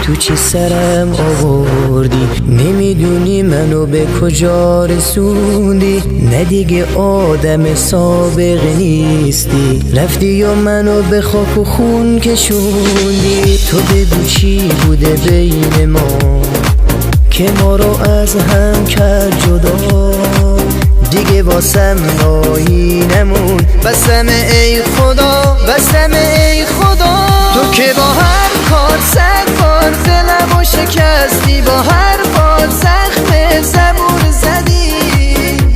تو چی سرم آوردی، نمیدونی منو به کجا رسوندی. نه دیگه آدم سابق نیستی، رفتی و منو به خاک و خون کشوندی. تو بگو چی بوده بین ما که ما رو از هم کرد جدا، دیگه واسم نایی نمون. بسم ای خدا، بسم ای خدا، تو که با هر کار 100 بار دلمو شکستی، با هر بار زخم زبون زدی.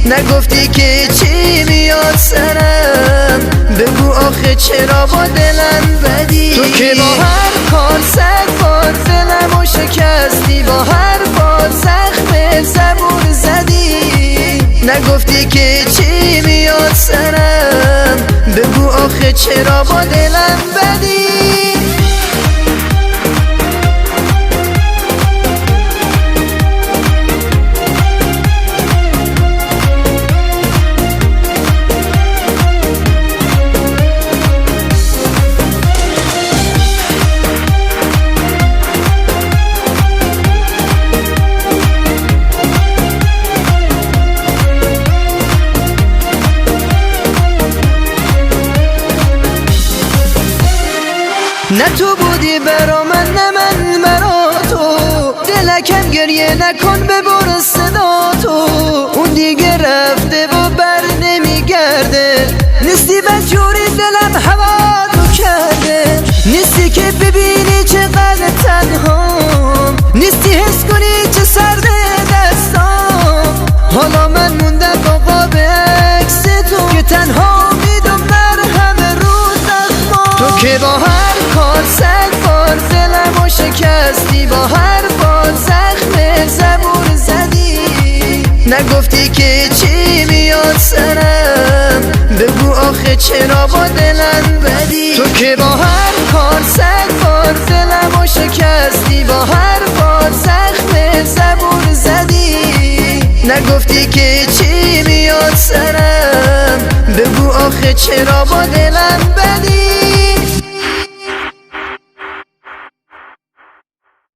نگفتی که چی میاد سرم، بگو آخه چرا با دلم بدی. تو که با هر کار 100 بار دلمو شکستی، با هر بار زخم زبون زدی. نگفتی که چی میاد سرم، بگو آخه چرا با دلم بدی. نه تو بودی برا من، نه من برا تو. دلکم گریه نکن ببر صدا تو. اون دیگه رفته و بر نمیگرده، نیستی بدجوری دلم هوا تو کرده. نیستی که ببینی چقدر تنهام، نیستی حس کنی چه سرد دستام. حالا من موندم با قاب عکس تو که تنها میدم مرهم رو زخمام. تو که با هر کار 100 بار دلمو شکستی، با هر بار زخم زبون زدی. نگفتی که چی میاد سرم، بگو آخه چرا با دلم بدی. تو که با هر کار 100 بار دلمو شکستی، با هر بار زخم زبون زدی. نگفتی که چی میاد سرم، بگو آخه چرا با دلم بدی.